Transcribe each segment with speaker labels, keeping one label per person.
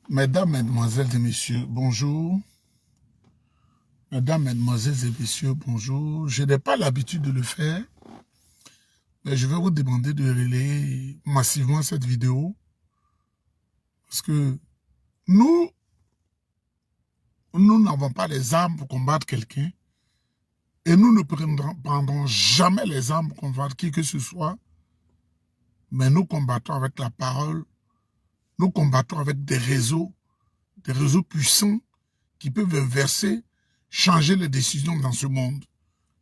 Speaker 1: Mesdames, Mesdemoiselles et Messieurs, bonjour. Mesdames, Mesdemoiselles et Messieurs, bonjour. Je n'ai pas l'habitude de le faire, mais je vais vous demander de relayer massivement cette vidéo parce que nous n'avons pas les armes pour combattre quelqu'un et nous ne prendrons jamais les armes pour combattre qui que ce soit, mais nous combattons avec la parole, nous combattons avec des réseaux puissants qui peuvent inverser, changer les décisions dans ce monde,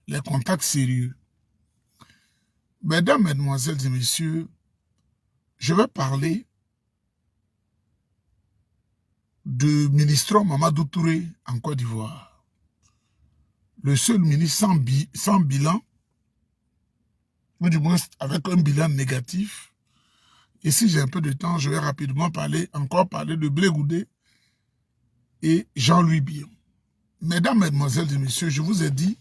Speaker 1: les contacts sérieux. Mesdames, Mesdemoiselles et Messieurs, je vais parler de ministre Mamadou Touré en Côte d'Ivoire. Le seul ministre sans bilan, ou du moins avec un bilan négatif. Et si j'ai un peu de temps, je vais rapidement parler de Blé Goudé et Jean-Louis Billon. Mesdames, Mesdemoiselles et Messieurs, je vous ai dit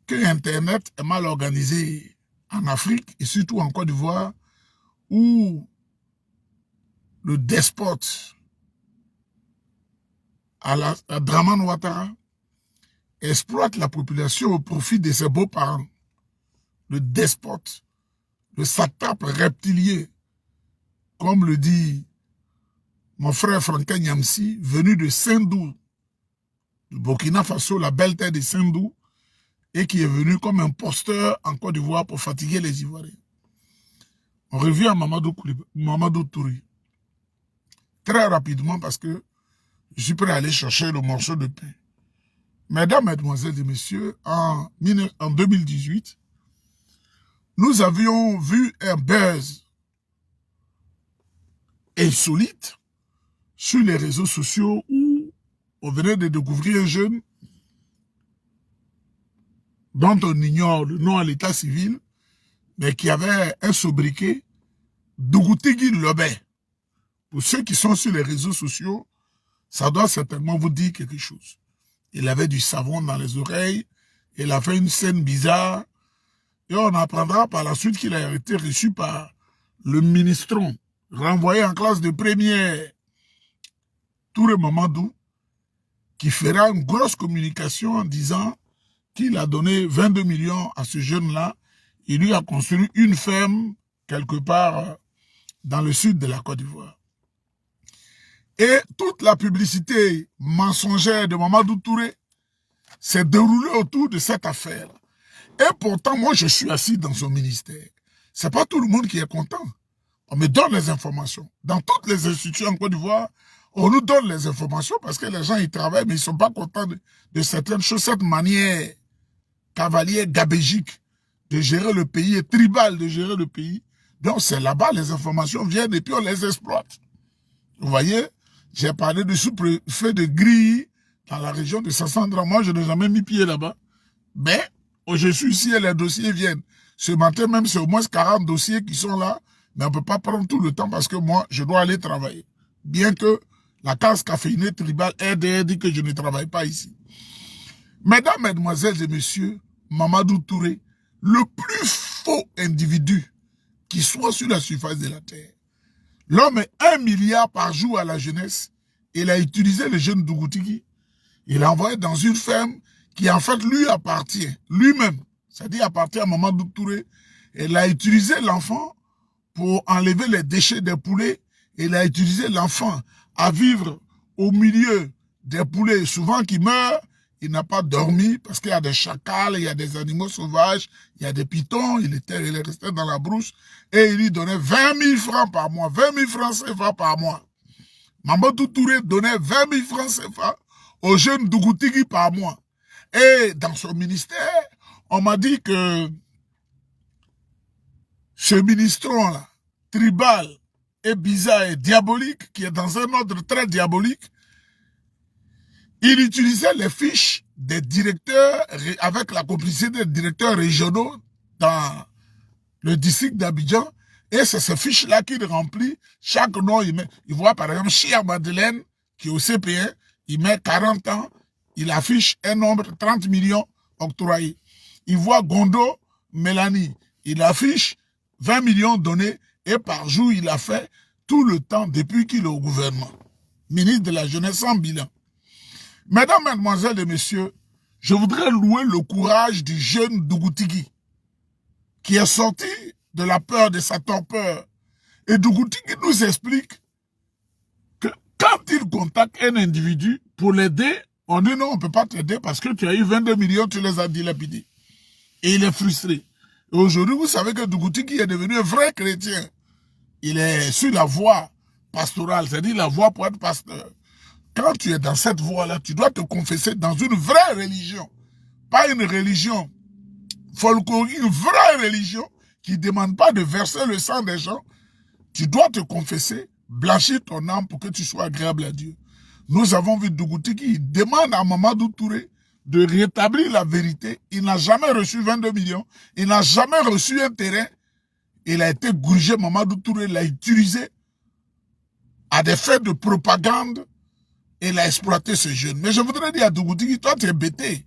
Speaker 1: que Internet est mal organisé en Afrique et surtout en Côte d'Ivoire où le despote à Dramane Ouattara exploite la population au profit de ses beaux-parents. Le despote, le satrape reptilien, comme le dit mon frère Franquin Nyamsi, venu de Sendou, du Burkina Faso, la belle terre de Sendou, et qui est venu comme imposteur en Côte d'Ivoire pour fatiguer les Ivoiriens. On revient à Mamadou Touré. Très rapidement parce que je suis prêt à aller chercher le morceau de pain. Mesdames, Mesdemoiselles et Messieurs, en 2018, nous avions vu un buzz insolite sur les réseaux sociaux où on venait de découvrir un jeune dont on ignore le nom à l'état civil, mais qui avait un sobriquet Dougoutigi Lobé. Pour ceux qui sont sur les réseaux sociaux, ça doit certainement vous dire quelque chose. Il avait du savon dans les oreilles, il a fait une scène bizarre, et on apprendra par la suite qu'il a été reçu par le ministron, renvoyé en classe de première, Touré Mamadou, qui fera une grosse communication en disant qu'il a donné 22 millions à ce jeune-là. Il lui a construit une ferme quelque part dans le sud de la Côte d'Ivoire. Et toute la publicité mensongère de Mamadou Touré s'est déroulée autour de cette affaire. Et pourtant, moi, je suis assis dans son ministère. C'est pas tout le monde qui est content. On me donne les informations. Dans toutes les institutions en Côte d'Ivoire, on nous donne les informations parce que les gens, ils travaillent, mais ils sont pas contents de certaines choses, cette manière cavalière, gabégique de gérer le pays et tribal de gérer le pays. Donc, c'est là-bas, les informations viennent et puis on les exploite. Vous voyez, j'ai parlé de sous-préfet de Grilly dans la région de Sassandra. Moi, je n'ai jamais mis pied là-bas. Mais, je suis ici et les dossiers viennent. Ce matin même, c'est au moins 40 dossiers qui sont là. Mais on ne peut pas prendre tout le temps parce que moi, je dois aller travailler. Bien que la case caféinée tribale RDR dit que je ne travaille pas ici. Mesdames, Mesdemoiselles et Messieurs, Mamadou Touré, le plus faux individu qui soit sur la surface de la terre. L'homme est 1 milliard par jour à la jeunesse. Il a utilisé le jeune Dougoutigi. Il l'a envoyé dans une ferme qui en fait lui appartient, lui-même. C'est-à-dire appartient à Mamadou Touré. Il a utilisé l'enfant pour enlever les déchets des poulets. Il a utilisé l'enfant à vivre au milieu des poulets, souvent qui meurent. Il n'a pas dormi parce qu'il y a des chacals, il y a des animaux sauvages, il y a des pitons, il est resté dans la brousse et il lui donnait 20 000 francs par mois, 20 000 francs CFA par mois. Mamadou Touré donnait 20 000 francs CFA aux jeunes Dougoutigi par mois. Et dans son ministère, on m'a dit que ce ministron-là, tribal et bizarre et diabolique, qui est dans un ordre très diabolique, il utilisait les fiches des directeurs avec la complicité des directeurs régionaux dans le district d'Abidjan. Et c'est ces fiches-là qu'il remplit. Chaque nom, il voit par exemple Chia Madeleine, qui est au CP1, il met 40 ans, il affiche un nombre, 30 millions octroyés. Il voit Gondo Mélanie, il affiche 20 millions donnés et par jour, il a fait tout le temps depuis qu'il est au gouvernement. ministre de la Jeunesse sans bilan. Mesdames, Mesdemoiselles et Messieurs, je voudrais louer le courage du jeune Dougoutigi qui est sorti de la peur, de sa torpeur. Et Dougoutigi nous explique que quand il contacte un individu pour l'aider, on dit non, on ne peut pas t'aider parce que tu as eu 22 millions, tu les as dilapidés. Et il est frustré. Et aujourd'hui, vous savez que Dougoutigi est devenu un vrai chrétien. Il est sur la voie pastorale, c'est-à-dire la voie pour être pasteur. Quand tu es dans cette voie-là, tu dois te confesser dans une vraie religion. Pas une religion folklorique, une vraie religion qui ne demande pas de verser le sang des gens. Tu dois te confesser, blanchir ton âme pour que tu sois agréable à Dieu. Nous avons vu Dougoutigi, il demande à Mamadou Touré de rétablir la vérité. Il n'a jamais reçu 22 millions. Il n'a jamais reçu un terrain. Il a été grugé, Mamadou Touré l'a utilisé à des fins de propagande. Et il a exploité ce jeune. Mais je voudrais dire à Dougoutigi, toi tu es bêté.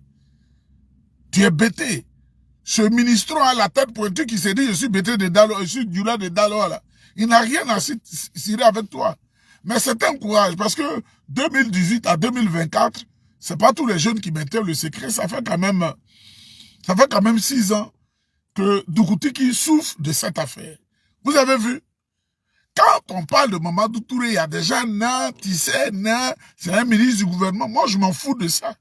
Speaker 1: Tu es bêté. Ce ministre à la tête pointue qui s'est dit, je suis bêté de Dalo, je suis du là de Dalo, là. Il n'a rien à cirer avec toi. Mais c'est un courage, parce que 2018 à 2024, c'est pas tous les jeunes qui mettaient le secret, ça fait quand même 6 ans que Dougoutigi souffre de cette affaire. Vous avez vu? Quand on parle de Mamadou Touré, il y a déjà non, tu sais, non, c'est un ministre du gouvernement. Moi, je m'en fous de ça.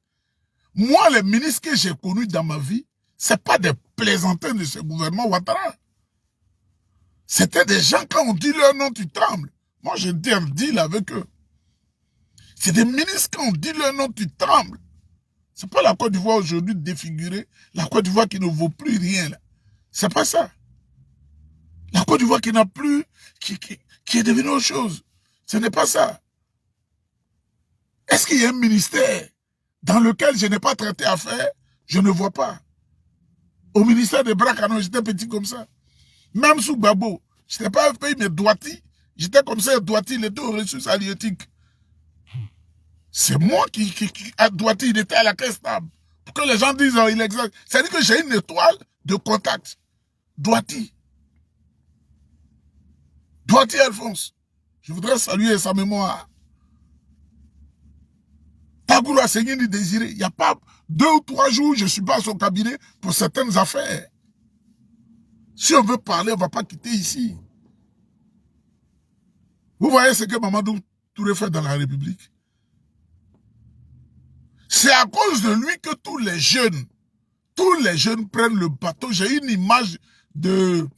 Speaker 1: Moi, les ministres que j'ai connus dans ma vie, c'est pas des plaisantins de ce gouvernement Ouattara. C'était des gens, quand on dit leur nom, tu trembles. Moi, je dis un deal avec eux. C'est des ministres, quand on dit leur nom, tu trembles. C'est pas la Côte d'Ivoire aujourd'hui défigurée, la Côte d'Ivoire qui ne vaut plus rien, là. C'est pas ça. La Côte d'Ivoire qui n'a plus, qui est devenue autre chose. Ce n'est pas ça. Est-ce qu'il y a un ministère dans lequel je n'ai pas traité affaire? Je ne vois pas. Au ministère de Bracano, j'étais petit comme ça. Même sous Babo, je n'étais pas un pays, mais Douati. J'étais comme ça, Douati, il était aux ressources halieutiques. C'est moi qui à Douati, il était à la caisse stable. Pour que les gens disent, oh, il exagère. C'est-à-dire que j'ai une étoile de contact. Douati. Douati Alphonse. Je voudrais saluer sa mémoire. Tagoura Senyini Désiré. Il n'y a pas 2 ou 3 jours, je ne suis pas à son cabinet pour certaines affaires. Si on veut parler, on ne va pas quitter ici. Vous voyez ce que Mamadou Touré fait dans la République? C'est à cause de lui que tous les jeunes prennent le bateau. J'ai une image de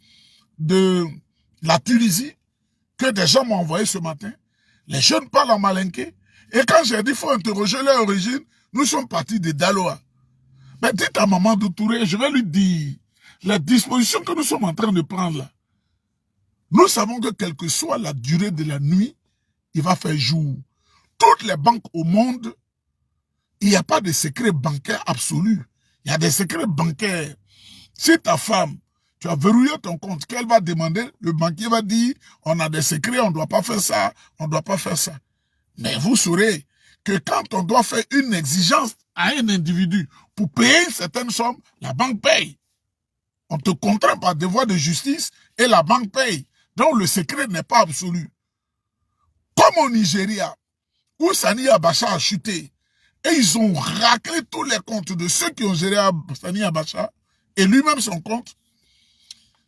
Speaker 1: la Tunisie que des gens m'ont envoyé ce matin. Les jeunes parlent en malinqué. Et quand j'ai dit qu'il faut interroger leur origine, nous sommes partis de Daloa. Mais dites à Mamadou Touré, je vais lui dire, les dispositions que nous sommes en train de prendre là, nous savons que quelle que soit la durée de la nuit, il va faire jour. Toutes les banques au monde, il n'y a pas de secret bancaire absolu. Il y a des secrets bancaires. Si ta femme, tu as verrouillé ton compte, qu'elle va demander, le banquier va dire, on a des secrets, on ne doit pas faire ça, on ne doit pas faire ça. Mais vous saurez que quand on doit faire une exigence à un individu pour payer une certaine somme, la banque paye. On te contraint par devoir de justice et la banque paye. Donc le secret n'est pas absolu. Comme au Nigeria, où Sani Abacha a chuté, et ils ont raclé tous les comptes de ceux qui ont géré Sani Abacha, et lui-même son compte.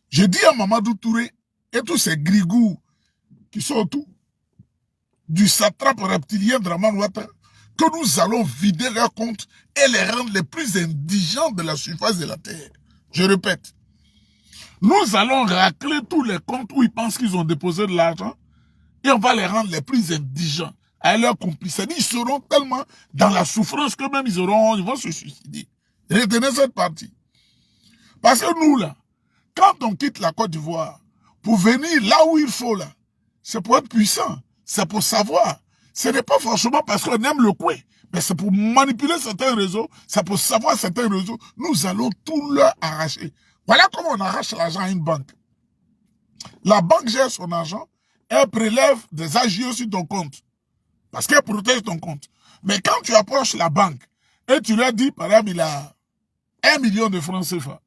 Speaker 1: Je dis à Mamadou Touré et tous ces grigous qui sont autour du satrape reptilien Draman Ouattara, que nous allons vider leurs comptes et les rendre les plus indigents de la surface de la terre. Je répète, nous allons racler tous les comptes où ils pensent qu'ils ont déposé de l'argent et on va les rendre les plus indigents à leurs complices. Ils seront tellement dans la souffrance que même ils vont se suicider. Retenez cette partie. Parce que nous, là, quand on quitte la Côte d'Ivoire pour venir là où il faut, là, c'est pour être puissant, c'est pour savoir. Ce n'est pas forcément parce qu'on aime le coin, mais c'est pour manipuler certains réseaux, c'est pour savoir certains réseaux. Nous allons tout leur arracher. Voilà comment on arrache l'argent à une banque. La banque gère son argent, elle prélève des agios sur ton compte, parce qu'elle protège ton compte. Mais quand tu approches la banque, et tu leur dis, par exemple, il a 1 million de francs CFA,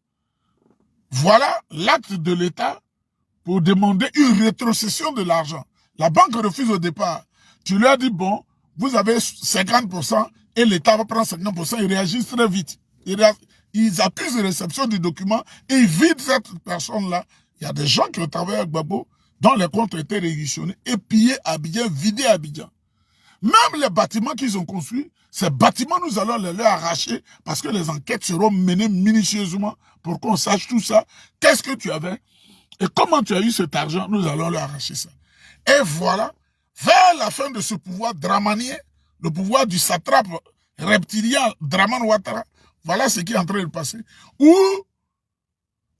Speaker 1: voilà l'acte de l'État pour demander une rétrocession de l'argent. La banque refuse au départ. Tu leur dis, bon, vous avez 50% et l'État va prendre 50%, ils réagissent très vite. Ils accusent de réception du document et ils vident cette personne-là. Il y a des gens qui ont travaillé avec Gbagbo, dont les comptes ont été réquisitionnés et pillés à Abidjan, vidés à Abidjan. Même les bâtiments qu'ils ont construits, ces bâtiments, nous allons les leur arracher parce que les enquêtes seront menées minutieusement pour qu'on sache tout ça. Qu'est-ce que tu avais et comment tu as eu cet argent, nous allons leur arracher ça. Et voilà, vers la fin de ce pouvoir dramanien, le pouvoir du satrape reptilien Draman Ouattara, voilà ce qui est en train de passer, où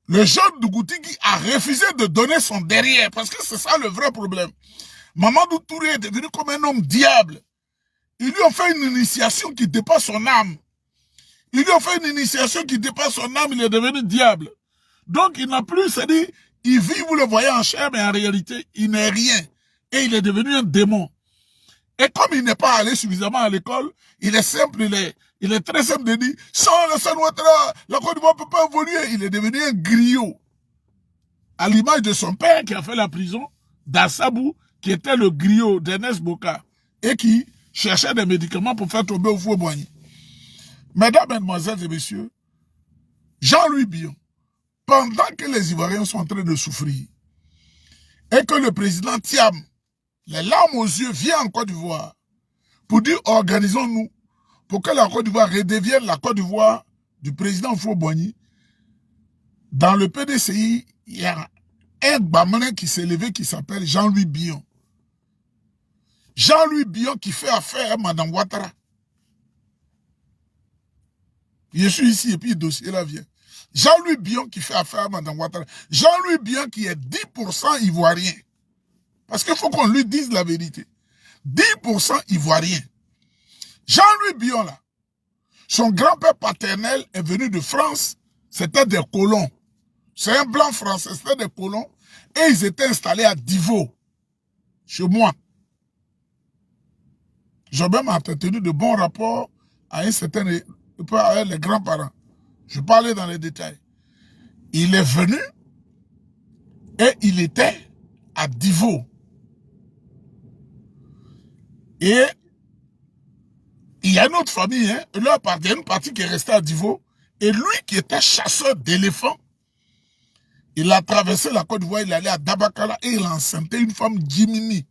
Speaker 1: le jeune Dougoutigui a refusé de donner son derrière, parce que c'est ça le vrai problème. Mamadou Touré est devenu comme un homme diable. Ils lui ont fait une initiation qui dépasse son âme. Ils lui ont fait une initiation qui dépasse son âme, il est devenu diable. Donc il n'a plus, c'est-à-dire, il vit, vous le voyez en chair, mais en réalité, il n'est rien. Et il est devenu un démon. Et comme il n'est pas allé suffisamment à l'école, il est simple, il est très simple de dire, sans le San Ouattara, la Côte d'Ivoire ne peut pas évoluer. Il est devenu un griot. À l'image de son père qui a fait la prison, d'Assabou, qui était le griot d'Ernest Boka, et qui cherchait des médicaments pour faire tomber au Fouet-Boigny. Mesdames, Mesdemoiselles et Messieurs, Jean-Louis Billon, pendant que les Ivoiriens sont en train de souffrir, et que le président Thiam, les larmes aux yeux, vient en Côte d'Ivoire pour dire organisons-nous pour que la Côte d'Ivoire redevienne la Côte d'Ivoire du président Fouet-Boigny. Dans le PDCI, il y a un Bamenin qui s'est levé qui s'appelle Jean-Louis Billon. Jean-Louis Billon qui fait affaire à Mme Ouattara. Je suis ici et puis le dossier là vient. Jean-Louis Billon qui fait affaire à Mme Ouattara. Jean-Louis Billon qui est 10% ivoirien. Parce qu'il faut qu'on lui dise la vérité. 10% ivoirien. Jean-Louis Billon là, son grand-père paternel est venu de France, c'était des colons. C'est un blanc français, c'était des colons. Et ils étaient installés à Divo, chez moi. J'ai même entretenu de bons rapports à un certain, avec les grands-parents. Je parlais dans les détails. Il est venu et il était à Divo. Et il y a une autre famille, hein, il y a une partie qui est restée à Divo. Et lui qui était chasseur d'éléphants, il a traversé la Côte d'Ivoire, il est allé à Dabakala et il a enceinté une femme Djimini.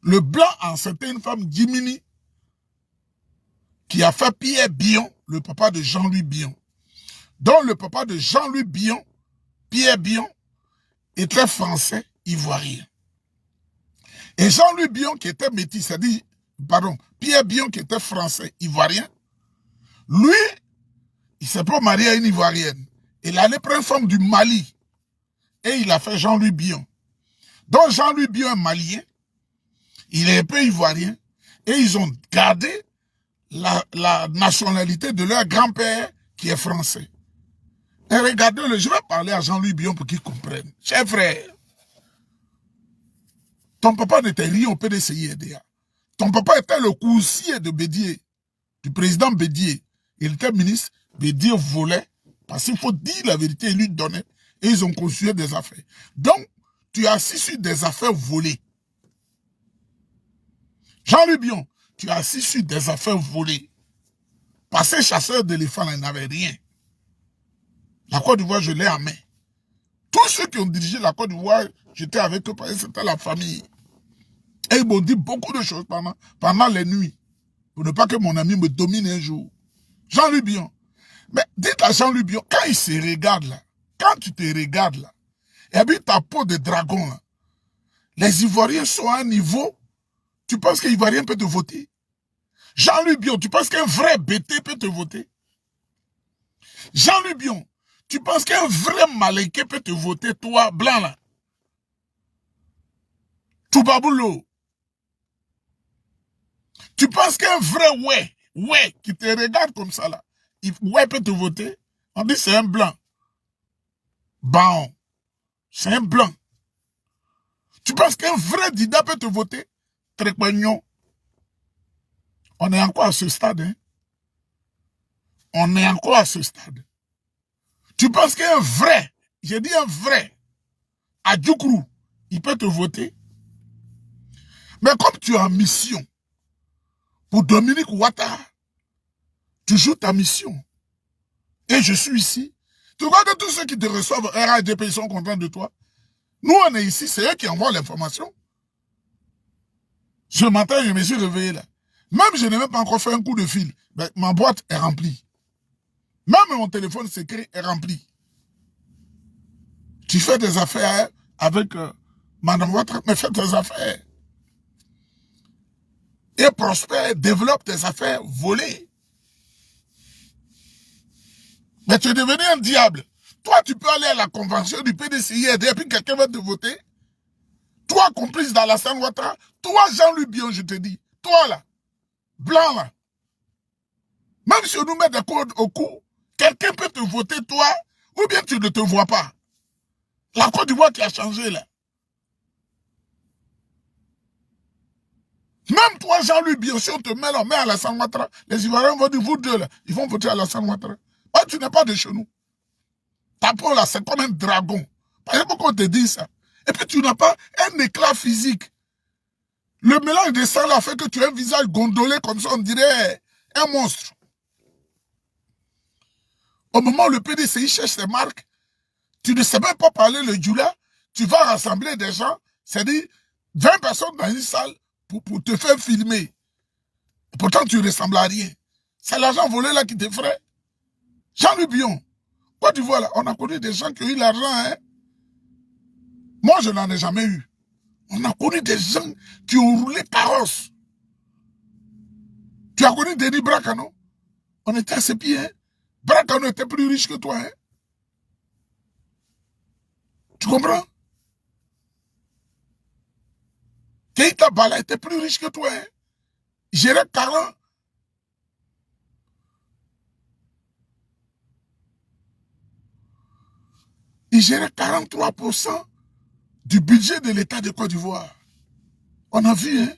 Speaker 1: Le blanc a enceinté une femme Djimini qui a fait Pierre Billon, le papa de Jean-Louis Billon. Donc le papa de Jean-Louis Billon, Pierre Billon, était français ivoirien. Et Jean-Louis Billon qui était métis, c'est-à-dire, pardon, Pierre Billon qui était français ivoirien, lui, il s'est pas marié à une ivoirienne. Il allait prendre une femme du Mali. Et il a fait Jean-Louis Billon. Donc Jean-Louis Billon est malien. Il est un peu ivoirien. Et ils ont gardé la nationalité de leur grand-père qui est français. Et regardez-le, je vais parler à Jean-Louis Billon pour qu'il comprenne. Cher frère, ton papa n'était rien au PDCI-RDA. Ton papa était le coursier de Bédier, du président Bédier. Il était ministre, Bédier volait. Parce qu'il faut dire la vérité, ils lui donnaient. Et ils ont construit des affaires. Donc, tu as assis sur des affaires volées. Jean-Louis Billon, tu as assis sur des affaires volées. Parce que chasseur d'éléphants, il n'avait rien. La Côte d'Ivoire, je l'ai en main. Tous ceux qui ont dirigé la Côte d'Ivoire, j'étais avec eux parce que c'était la famille. Et ils m'ont dit beaucoup de choses pendant les nuits. Pour ne pas que mon ami me domine un jour. Jean-Louis Billon. Mais dites à Jean-Louis Billon, quand il se regarde là, quand tu te regardes là, et puis ta peau de dragon là, les Ivoiriens sont à un niveau, tu penses qu'un Ivoirien peut te voter? Jean-Louis Billon, tu penses qu'un vrai BT peut te voter? Jean-Louis Billon, tu penses qu'un vrai Malinké peut te voter, toi, blanc là? Toubaboulou. Tu penses qu'un vrai ouais, qui te regarde comme ça là, ouais peut te voter? On dit c'est un blanc. Bon, c'est un blanc. Tu penses qu'un vrai Dida peut te voter? Très pognon. On est encore à ce stade, hein? On est encore à ce stade. Tu penses qu'un vrai, j'ai dit un vrai, à Djoukrou, il peut te voter? Mais comme tu es en mission pour Dominique Ouattara, tu joues ta mission. Et je suis ici. Tu vois que tous ceux qui te reçoivent RADP, ils sont contents de toi. Nous, on est ici, c'est eux qui envoient l'information. Ce matin, je me suis réveillé là. Même je n'ai même pas encore fait un coup de fil. Mais ma boîte est remplie. Même mon téléphone secret est rempli. Tu fais des affaires avec Madame Ouattara, mais fais tes affaires. Et prospère, développe tes affaires volées. Mais tu es devenu un diable. Toi, tu peux aller à la convention du PDCI et puis quelqu'un va te voter. Toi, complice d'Alassane Ouattara. Toi, Jean-Louis Bion, je te dis. Toi, là. Blanc, là. Même si on nous met des codes au cou, quelqu'un peut te voter, toi, ou bien tu ne te vois pas. La Côte d'Ivoire qui a changé, là. Même toi, Jean-Louis Bion, si on te met là, met à Alassane Ouattara, les Ivoiriens vont dire, vous deux, là, ils vont voter à Alassane Ouattara. Ah, tu n'es pas de chez nous. Ta peau, là, c'est comme un dragon. Par exemple, pourquoi on te dit ça? Et puis, tu n'as pas un éclat physique. Le mélange de ça, là, fait que tu as un visage gondolé comme ça, on dirait un monstre. Au moment où le PDCI cherche ses marques, tu ne sais même pas parler le djoula, tu vas rassembler des gens, c'est-à-dire 20 personnes dans une salle pour te faire filmer. Et pourtant, tu ne ressembles à rien. C'est l'argent volé là qui t'effraie. Jean-Louis Bion, Côte d'Ivoire, là, on a connu des gens qui ont eu l'argent, hein. Moi, je n'en ai jamais eu. On a connu des gens qui ont roulé carrosse. Tu as connu Denis Bracano? On était à ses pieds, hein. Bracano était plus riche que toi, hein. Tu comprends? Keïta Bala était plus riche que toi, hein. Gérait 40. Il gérait 43% du budget de l'État de Côte d'Ivoire. On a vu, hein.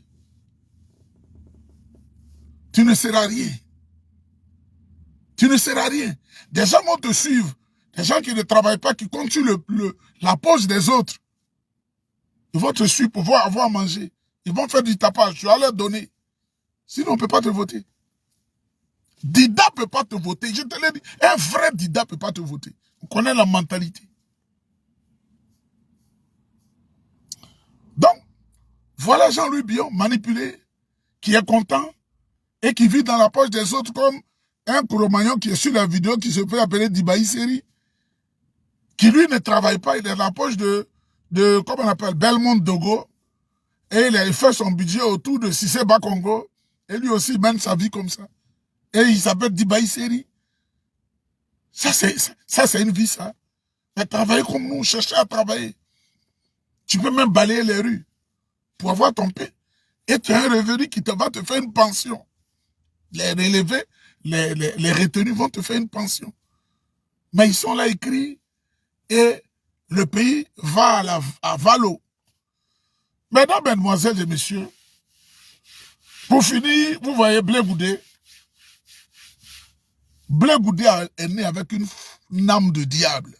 Speaker 1: Tu ne seras rien. Tu ne seras rien. Des gens vont te suivre. Des gens qui ne travaillent pas, qui comptent sur la poche des autres. Ils vont te suivre pour avoir à manger. Ils vont faire du tapage. Tu vas leur donner. Sinon, on ne peut pas te voter. Dida ne peut pas te voter. Je te l'ai dit. Un vrai Dida ne peut pas te voter. On connaît la mentalité. Donc, voilà Jean-Louis Bion, manipulé, qui est content et qui vit dans la poche des autres comme un Cro-Magnon qui est sur la vidéo qui se fait appeler Dibaï Seri, qui lui ne travaille pas, il est dans la poche de comment on appelle, Belmont Dogo, et il fait son budget autour de Cissé Bakongo, et lui aussi mène sa vie comme ça. Et il s'appelle Dibaï Seri. Ça, c'est une vie, ça. Mais travailler comme nous, chercher à travailler. Tu peux même balayer les rues pour avoir ton pain. Et tu as un revenu qui va te faire une pension. Les relevés, les retenus vont te faire une pension. Mais ils sont là écrits et le pays va à Valo. Mesdames, mesdemoiselles et messieurs, pour finir, vous voyez Blé Goudé. Blé Goudé est né avec une âme de diable.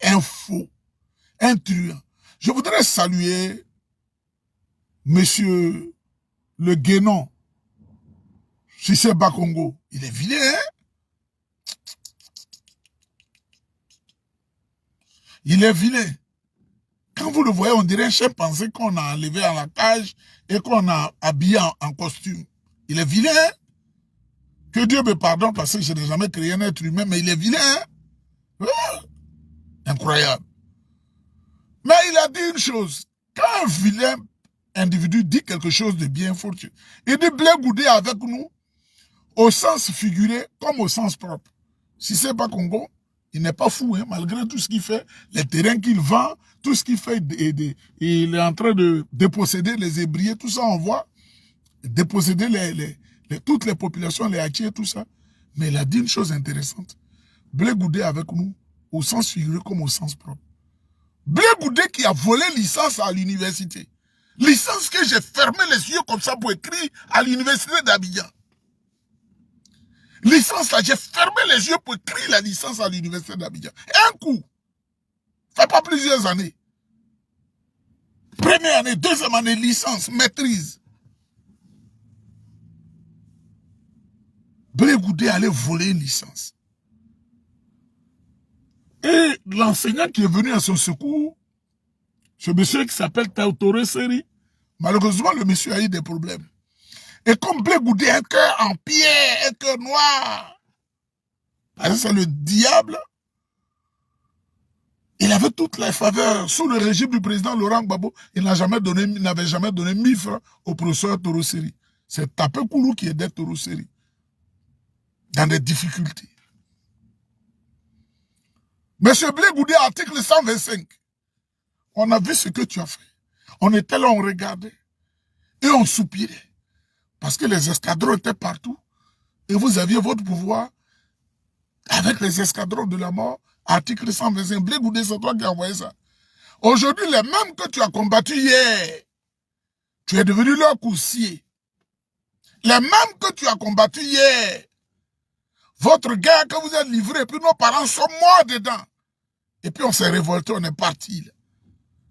Speaker 1: Un faux, un truand. Je voudrais saluer monsieur le Guénon, Cissé Bakongo. Il est vilain, hein? Il est vilain. Quand vous le voyez, on dirait un chimpanzé qu'on a enlevé à la cage et qu'on a habillé en costume. Il est vilain. Que Dieu me pardonne parce que je n'ai jamais créé un être humain, mais il est vilain. Incroyable. Mais il a dit une chose. Quand un vilain individu dit quelque chose de bien, il dit Blé Goudé avec nous, au sens figuré comme au sens propre. Si c'est pas Congo, il n'est pas fou, hein, malgré tout ce qu'il fait, les terrains qu'il vend, tout ce qu'il fait, il est en train de déposséder les ébriers, tout ça on voit, déposséder toutes les populations, les Haïtiens, tout ça. Mais il a dit une chose intéressante. Blé Goudé avec nous, au sens figuré comme au sens propre. Blé Goudé qui a volé licence à l'université. Licence que j'ai fermé les yeux comme ça pour écrire à l'université d'Abidjan. Licence là, j'ai fermé les yeux pour écrire la licence à l'université d'Abidjan. Un coup. Ça fait pas plusieurs années. Première année, deuxième année, licence, maîtrise. Blé Goudé allait voler une licence. Et l'enseignant qui est venu à son secours, ce monsieur qui s'appelle Tautore Seri, malheureusement, le monsieur a eu des problèmes. Et comme Blé Goudé a un cœur en pierre, un cœur noir, parce que c'est le diable, il avait toutes les faveurs. Sous le régime du président Laurent Gbagbo, il n'avait jamais donné 1000 francs au professeur Toro Seri. C'est Tapé Koulou qui aidait Toro Seri dans des difficultés. Monsieur Blé Goudé, article 125, on a vu ce que tu as fait. On était là, on regardait et on soupirait. Parce que les escadrons étaient partout et vous aviez votre pouvoir avec les escadrons de la mort. Article 125, Blé Goudé, c'est toi qui as envoyé ça. Aujourd'hui, les mêmes que tu as combattus hier, tu es devenu leur coursier. Les mêmes que tu as combattus hier, votre guerre que vous êtes livrée, puis nos parents sont morts dedans. Et puis on s'est révolté, on est parti. Là.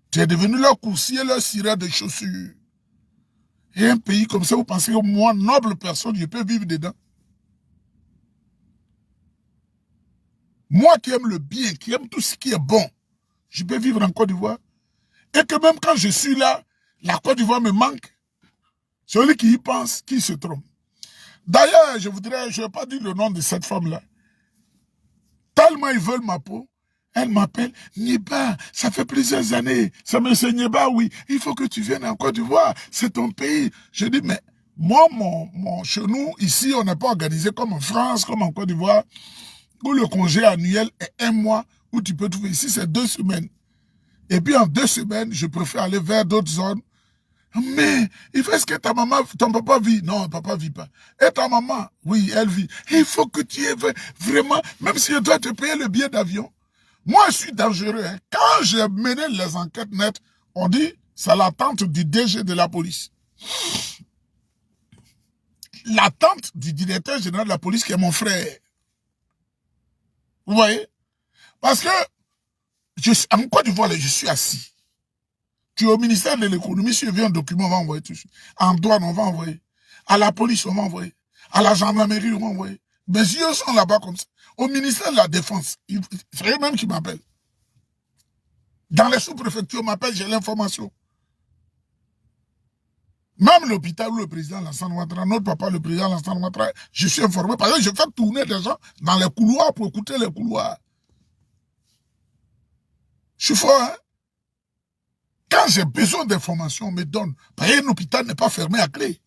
Speaker 1: Tu es devenu leur coursier, leur cireur de chaussures. Et un pays comme ça, vous pensez que moi, noble personne, je peux vivre dedans? Moi qui aime le bien, qui aime tout ce qui est bon, je peux vivre en Côte d'Ivoire. Et que même quand je suis là, la Côte d'Ivoire me manque. Celui qui y pense, qui se trompe. D'ailleurs, je ne vais pas dire le nom de cette femme-là. Tellement ils veulent ma peau, elle m'appelle, Niba, ça fait plusieurs années. Ça me dit, Niba, oui, il faut que tu viennes en Côte d'Ivoire, c'est ton pays. Je dis, mais moi, chez nous, ici, on n'est pas organisé comme en France, comme en Côte d'Ivoire, où le congé annuel est 1 mois, où tu peux trouver. Ici, c'est 2 semaines. Et puis en 2 semaines, je préfère aller vers d'autres zones. Mais il faut que ta maman, ton papa vit. Non, papa vit pas. Et ta maman, oui, elle vit. Il faut que tu aies vraiment, même si je dois te payer le billet d'avion. Moi, je suis dangereux. Hein. Quand j'ai mené les enquêtes nettes, on dit, c'est la tante du DG de la police. La tante du directeur général de la police qui est mon frère. Vous voyez? Parce que, en Côte d'Ivoire, je suis assis. Tu es au ministère de l'économie, si je viens un document, on va envoyer tout de suite. En douane, on va envoyer. À la police, on va envoyer. À la gendarmerie, on va envoyer. Mes yeux sont là-bas comme ça. Au ministère de la Défense, c'est eux-mêmes qui m'appellent. Dans les sous-préfectures, on m'appelle, j'ai l'information. Même l'hôpital où le président Lansana Ouattara, notre papa, le président Lansana Ouattara, je suis informé. Parce que je fais tourner des gens dans les couloirs pour écouter les couloirs. Je suis fort, hein? Quand j'ai besoin d'informations, on me donne. Parce qu'un hôpital n'est pas fermé à clé.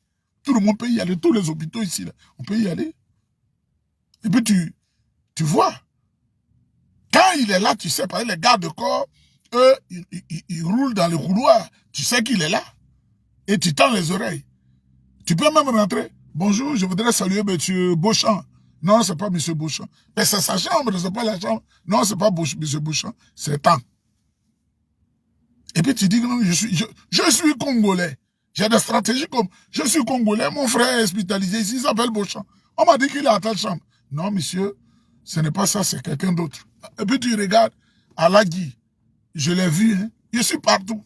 Speaker 1: Tout le monde peut y aller. Tous les hôpitaux ici, là, on peut y aller. Et puis tu vois. Quand il est là, tu sais, parce que les gardes de corps, eux, ils roulent dans le couloir. Tu sais qu'il est là. Et tu tends les oreilles. Tu peux même rentrer. Bonjour, je voudrais saluer M. Beauchamp. Non, c'est pas M. Beauchamp. Mais c'est sa chambre, c'est pas la chambre. Non, c'est pas M. Beauchamp. C'est tant. Et puis tu dis que non, je suis congolais. J'ai des stratégies comme, je suis congolais, mon frère est hospitalisé ici, il s'appelle Beauchamp. On m'a dit qu'il est à telle chambre. Non, monsieur, ce n'est pas ça, c'est quelqu'un d'autre. Et puis tu regardes, Alagui, je l'ai vu, hein, je suis partout.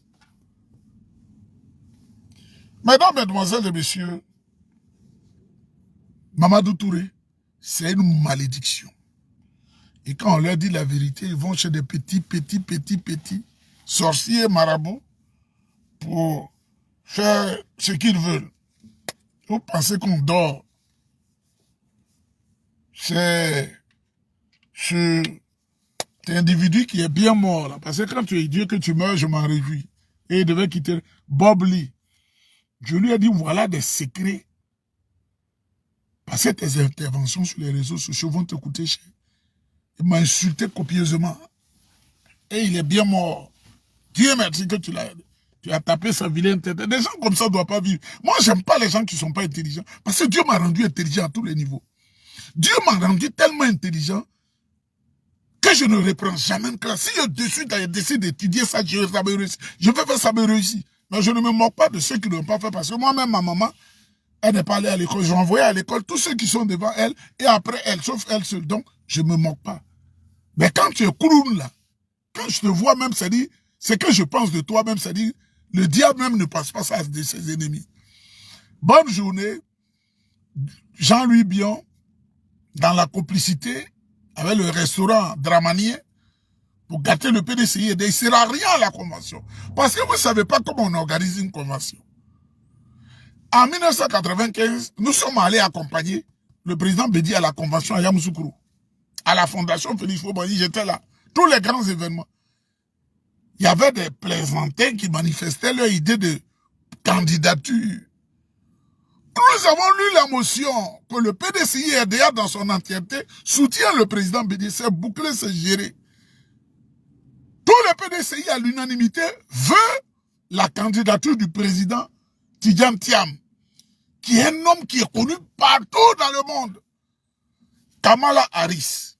Speaker 1: Mesdames, mesdemoiselles et messieurs, Mamadou Touré, c'est une malédiction. Et quand on leur dit la vérité, ils vont chez des petits sorciers marabouts pour faire ce qu'ils veulent. Vous pensez qu'on dort. C'est cet individu qui est bien mort. Là. Parce que quand tu es Dieu que tu meurs, je m'en réjouis. Et il devait quitter Bob Lee. Je lui ai dit, voilà des secrets. Parce que tes interventions sur les réseaux sociaux vont te coûter cher. Il m'a insulté copieusement. Et il est bien mort. Dieu merci que tu as tapé sa vilaine tête. Des gens comme ça ne doivent pas vivre. Moi, j'aime pas les gens qui ne sont pas intelligents. Parce que Dieu m'a rendu intelligent à tous les niveaux. Dieu m'a rendu tellement intelligent que je ne reprends jamais une classe. Si je décide d'étudier ça, je vais faire ça me réussir. Mais je ne me moque pas de ceux qui ne l'ont pas fait. Parce que moi-même, ma maman, elle n'est pas allée à l'école. J'ai envoyé à l'école tous ceux qui sont devant elle et après elle, sauf elle seule. Donc, je ne me moque pas. Mais quand tu es couloune là, quand je te vois même, c'est que je pense de toi même, c'est-à-dire, Le diable même ne passe pas ça de ses ennemis. Bonne journée, Jean-Louis Bion, dans la complicité avec le restaurant Dramanier, pour gâter le PDCI, il ne sera rien à la convention. Parce que vous ne savez pas comment on organise une convention. En 1995, nous sommes allés accompagner le président Bédi à la convention à Yamoussoukro, à la fondation Félix Fobani, j'étais là. Tous les grands événements. Il y avait des plaisantins qui manifestaient leur idée de candidature. Nous avons lu la motion que le PDCI RDA dans son entièreté soutient le président Bédi. C'est bouclé, c'est géré. Tout le PDCI à l'unanimité veut la candidature du président Tidjane Thiam, qui est un homme qui est connu partout dans le monde. Kamala Harris,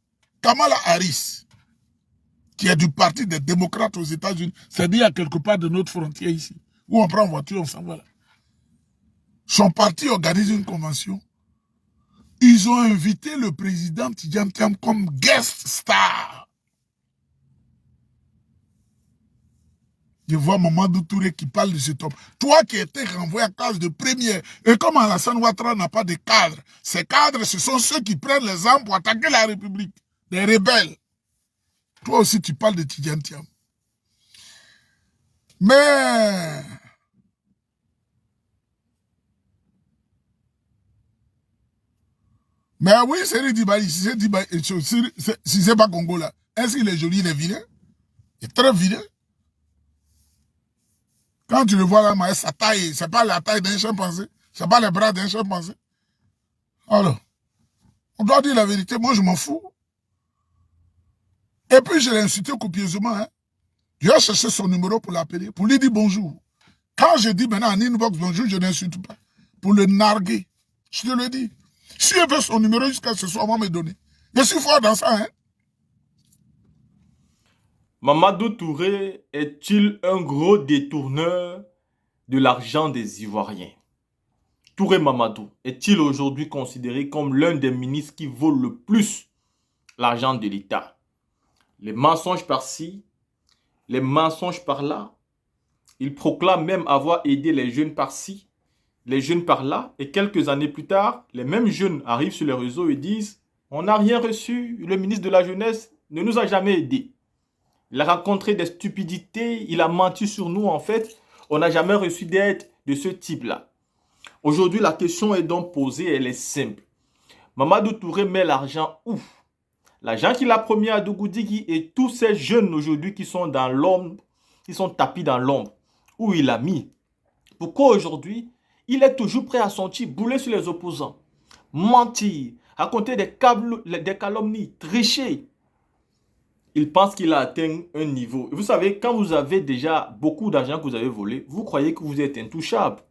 Speaker 1: qui est du parti des démocrates aux États-Unis, c'est-à-dire à quelque part de notre frontière ici, où on prend en voiture, on s'en va là. Son parti organise une convention. Ils ont invité le président Tidjane Thiam comme guest star. Je vois Mamadou Touré qui parle de cet homme. Toi qui étais renvoyé à case de première, et comme Alassane Ouattara n'a pas de cadre, ces cadres, ce sont ceux qui prennent les armes pour attaquer la République, des rebelles. Toi aussi, tu parles de Tidjane Thiam. Mais oui, c'est Dibali, si c'est pas Congo là, est-ce qu'il est joli, il est vilain? Il est très vilain. Quand tu le vois là, sa taille, c'est pas la taille d'un chimpanzé, c'est pas les bras d'un chimpanzé. Alors, on doit dire la vérité, moi je m'en fous. Et puis je l'ai insulté copieusement. Hein. Je vais chercher son numéro pour l'appeler, pour lui dire bonjour. Quand je dis maintenant en inbox bonjour, je n'insulte pas. Pour le narguer. Je te le dis. Si elle veut son numéro jusqu'à ce soir, on va me donner. Je suis fort dans ça. Hein.
Speaker 2: Mamadou Touré est-il un gros détourneur de l'argent des Ivoiriens? Touré Mamadou est-il aujourd'hui considéré comme l'un des ministres qui vole le plus l'argent de l'État? Les mensonges par-ci, les mensonges par-là. Il proclame même avoir aidé les jeunes par-ci, les jeunes par-là. Et quelques années plus tard, les mêmes jeunes arrivent sur les réseaux et disent « On n'a rien reçu, le ministre de la Jeunesse ne nous a jamais aidés. » Il a rencontré des stupidités, il a menti sur nous en fait. On n'a jamais reçu d'aide de ce type-là. Aujourd'hui, la question est donc posée, elle est simple. Mamadou Touré met l'argent où? L'argent qu'il a promis à Dougoudigi et tous ces jeunes aujourd'hui qui sont dans l'ombre, qui sont tapis dans l'ombre, où il a mis. Pourquoi aujourd'hui, il est toujours prêt à sentir bouler sur les opposants, mentir, raconter des calomnies, tricher. Il pense qu'il a atteint un niveau. Vous savez, quand vous avez déjà beaucoup d'argent que vous avez volé, vous croyez que vous êtes intouchable.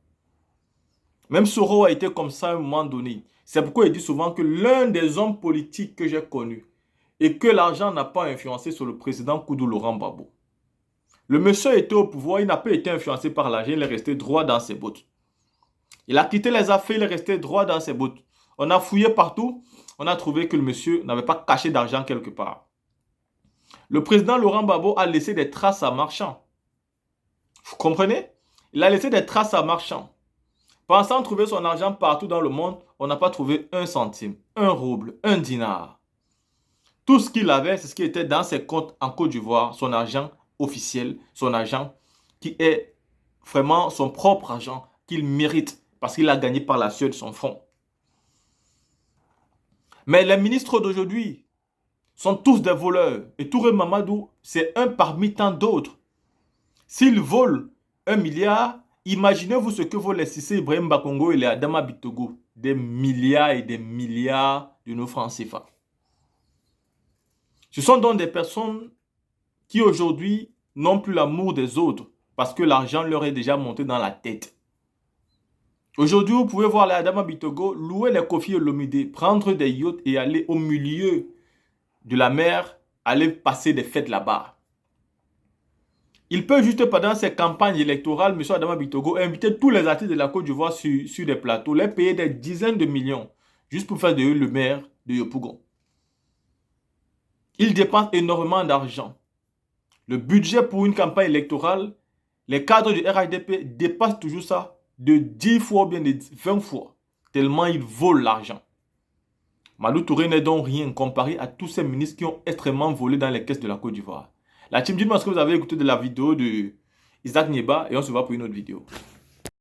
Speaker 2: Même Soro a été comme ça à un moment donné. C'est pourquoi il dit souvent que l'un des hommes politiques que j'ai connus et que l'argent n'a pas influencé sur le président Koudou Laurent Gbagbo. Le monsieur était au pouvoir, il n'a pas été influencé par l'argent, il est resté droit dans ses bottes. Il a quitté les affaires, il est resté droit dans ses bottes. On a fouillé partout, on a trouvé que le monsieur n'avait pas caché d'argent quelque part. Le président Laurent Gbagbo a laissé des traces à marchand. Vous comprenez? Il a laissé des traces à marchand. Pensant trouver son argent partout dans le monde, on n'a pas trouvé un centime, un rouble, un dinar. Tout ce qu'il avait, c'est ce qui était dans ses comptes en Côte d'Ivoire, son argent officiel, son argent qui est vraiment son propre argent qu'il mérite parce qu'il a gagné par la sueur de son front. Mais les ministres d'aujourd'hui sont tous des voleurs. Et Touré Mamadou, c'est un parmi tant d'autres. S'ils volent 1 milliard, imaginez-vous ce que volent les Cissé Ibrahim Bakongo et les Adama Bitogo. Des milliards et des milliards de nos francs CFA. Ce sont donc des personnes qui aujourd'hui n'ont plus l'amour des autres parce que l'argent leur est déjà monté dans la tête. Aujourd'hui, vous pouvez voir les Adama Bitogo louer les Kofi Olomide, prendre des yachts et aller au milieu de la mer, aller passer des fêtes là-bas. Il peut juste pendant ses campagnes électorales, M. Adama Bitogo, inviter tous les artistes de la Côte d'Ivoire sur des plateaux, les payer des dizaines de millions, juste pour faire de eux le maire de Yopougon. Il dépense énormément d'argent. Le budget pour une campagne électorale Les cadres du RHDP dépassent toujours ça de 10 fois ou bien de 20 fois, tellement ils volent l'argent. Malou Touré n'est donc rien comparé à tous ces ministres qui ont extrêmement volé dans les caisses de la Côte d'Ivoire. La team, dites-moi ce que vous avez écouté de la vidéo de Isaac Nieba et on se voit pour une autre vidéo.